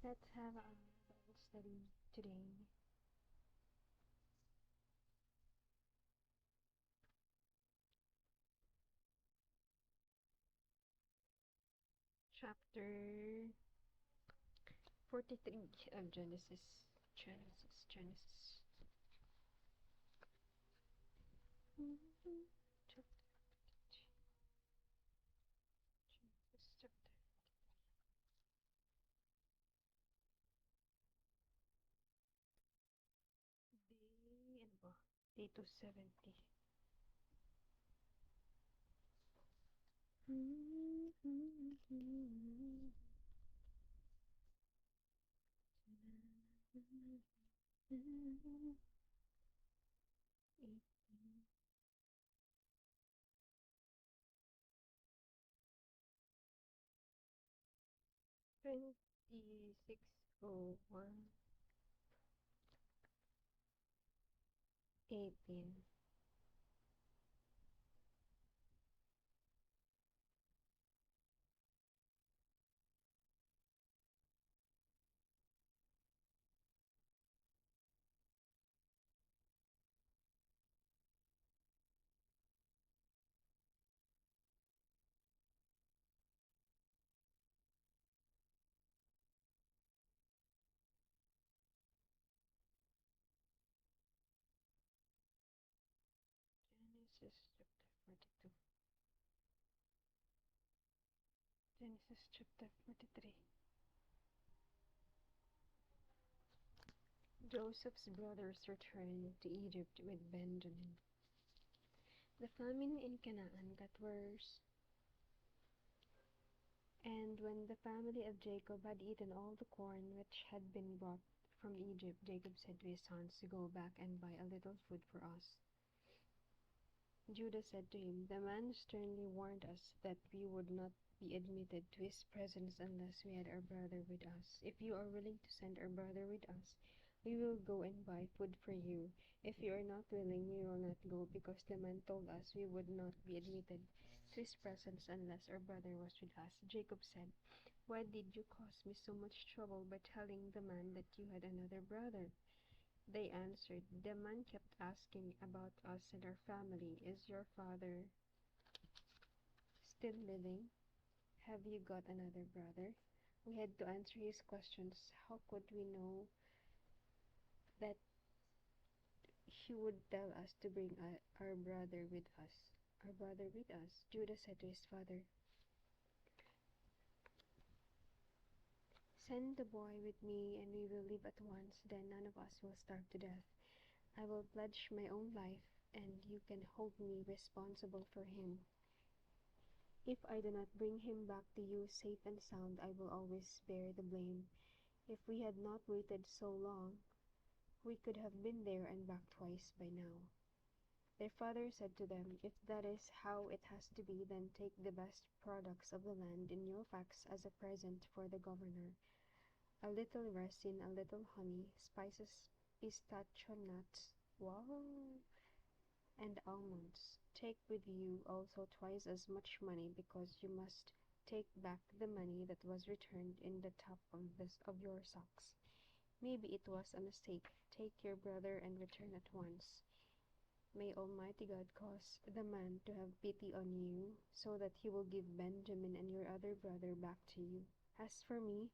Let's have a Bible study today. Chapter 43 of Genesis. Genesis. Chapter 43. Genesis chapter. Day 270. Twenty-six oh one 18. Genesis chapter 42. Genesis chapter 43. Joseph's brothers returned to Egypt with Benjamin. The famine in Canaan got worse, and when the family of Jacob had eaten all the corn which had been brought from Egypt, Jacob said to his sons to go back and buy a little food for us. Judah said to him, "The man sternly warned us that we would not be admitted to his presence unless we had our brother with us. If you are willing to send our brother with us, we will go and buy food for you. If you are not willing, we will not go, because the man told us we would not be admitted to his presence unless our brother was with us." Jacob said, "Why did you cause me so much trouble by telling the man that you had another brother?" They answered, "The man kept asking about us and our family. Is your father still living? Have you got another brother?" We had to answer his questions. How could we know that he would tell us to bring our brother with us? Our brother with us? Judah said to his father, "Send the boy with me and we will leave at once. Then none of us will starve to death. I will pledge my own life and you can hold me responsible for him. If I do not bring him back to you safe and sound, I will always bear the blame. If we had not waited so long, we could have been there and back twice by now." Their father said to them, "If that is how it has to be, then take the best products of the land in your packs as a present for the governor: a little resin, a little honey, spices, pistachio nuts, wow, and almonds. Take with you also twice as much money, because you must take back the money that was returned in the top of your socks. Maybe it was a mistake. Take your brother and return at once. May Almighty God cause the man to have pity on you, so that he will give Benjamin and your other brother back to you. As for me,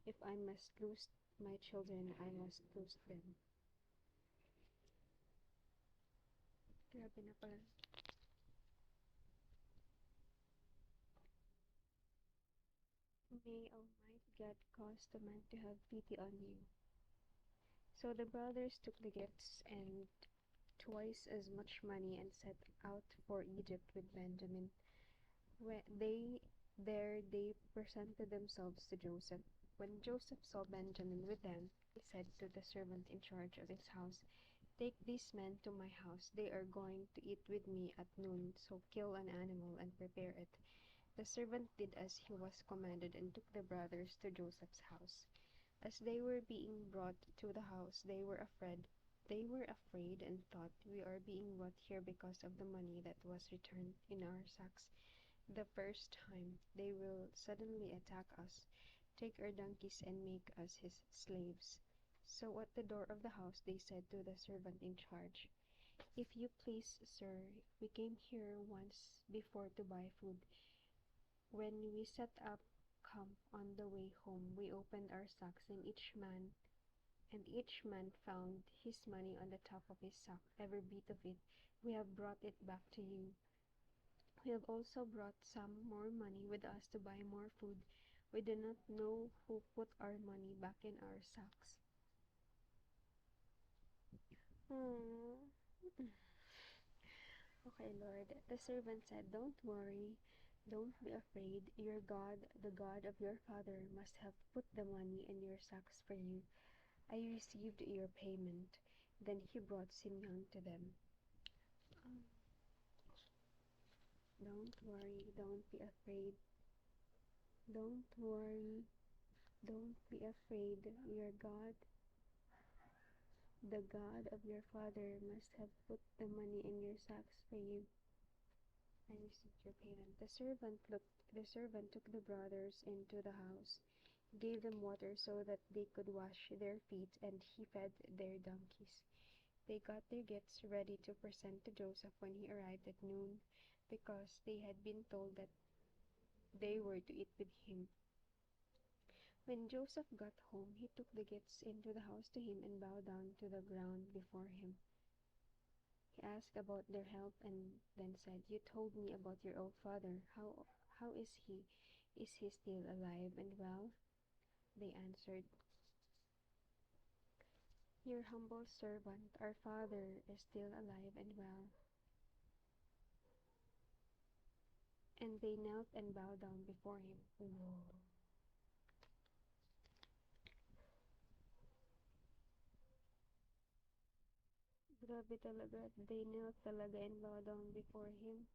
if I must lose my children, I must lose them." Grabe na pala. May Almighty God cause the man to have pity on you. So the brothers took the gifts and twice as much money and set out for Egypt with Benjamin. When they presented themselves to Joseph. When Joseph saw Benjamin with them, he said to the servant in charge of his house, "Take these men to my house. They are going to eat with me at noon, so kill an animal and prepare it." The servant did as he was commanded and took the brothers to Joseph's house. As they were being brought to the house, they were afraid. And thought, "We are being brought here because of the money that was returned in our sacks. The first time they will suddenly attack us. Take our donkeys and make us his slaves." So at the door of the house they said to the servant in charge, "If you please, sir, we came here once before to buy food. When we set up camp on the way home, we opened our sacks, and each man found his money on the top of his sack, every bit of it. We have brought it back to you. We have also brought some more money with us to buy more food. We do not know who put our money back in our sacks." Hmm. Okay, Lord. The servant said, "Don't worry. Don't be afraid. Your God, the God of your father, must have put the money in your sacks for you. I received your payment." Then he brought Simeon to them. Um, Don't worry. Don't be afraid. Don't worry. Don't be afraid. Your God, the God of your father, must have put the money in your sacks for you. I received your payment. The servant took the brothers into the house, gave them water so that they could wash their feet, and he fed their donkeys. They got their gifts ready to present to Joseph when he arrived at noon, because they had been told that they were to eat with him. When Joseph got home, he took the gifts into the house to him and bowed down to the ground before him. He asked about their health and then said, "You told me about your old father. How is he? Is he still alive and well?" They answered, "Your humble servant, our father, is still alive and well." And they knelt and bowed down before him. Whoa. Grabe talaga. They knelt talaga and bowed down before him.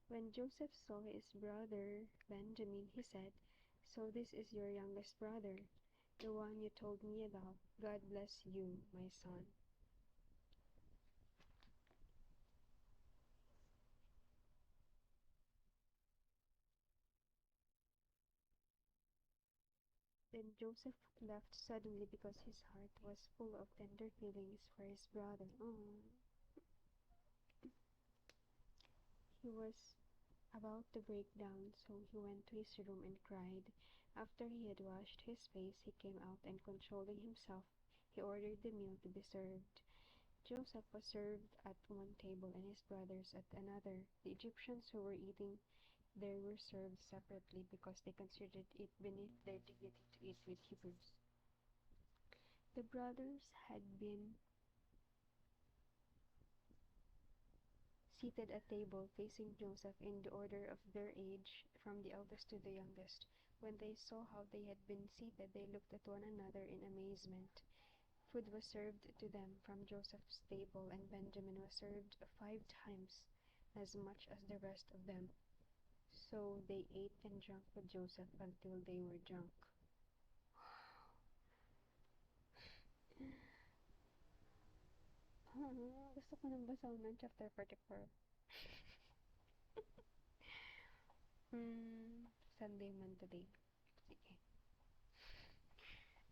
When Joseph saw his brother Benjamin, he said, "So this is your youngest brother, the one you told me about. God bless you, my son." Then Joseph left suddenly because his heart was full of tender feelings for his brother. Oh. He was about to break down, so he went to his room and cried. After he had washed his face, he came out and, controlling himself, he ordered the meal to be served. Joseph was served at one table and his brothers at another. The Egyptians who were eating there were served separately because they considered it beneath their dignity to eat with Hebrews. The brothers had been seated at table facing Joseph in the order of their age, from the eldest to the youngest. When they saw how they had been seated, they looked at one another in amazement. Food was served to them from Joseph's table, and Benjamin was served 5 times as much as the rest of them. So they ate and drank with Joseph until they were drunk. Gusto ko nang basahin ng chapter 44. Sunday man today. Sige.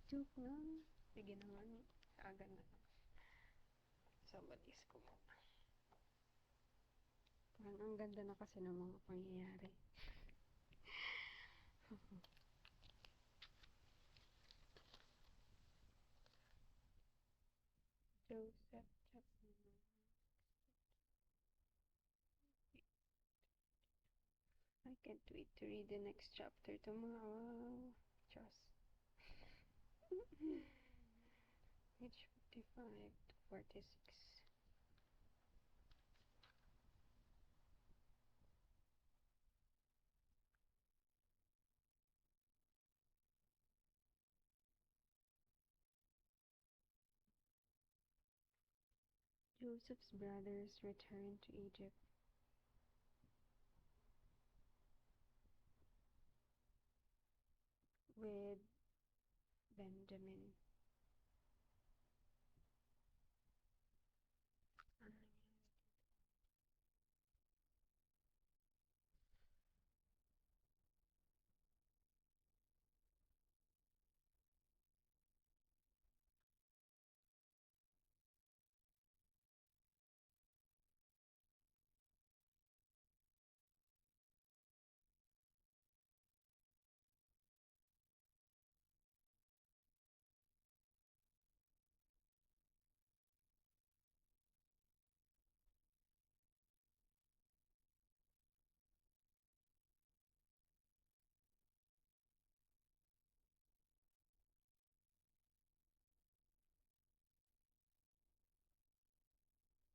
Joke lang. Sige naman. Aga na. Somebody's ko muna. Parang ang ganda na kasi ng mga pangyayari. Joseph chapter 9. I can't wait to read the next chapter tomorrow. Just page 55 to 46. Joseph's brothers returned to Egypt with Benjamin.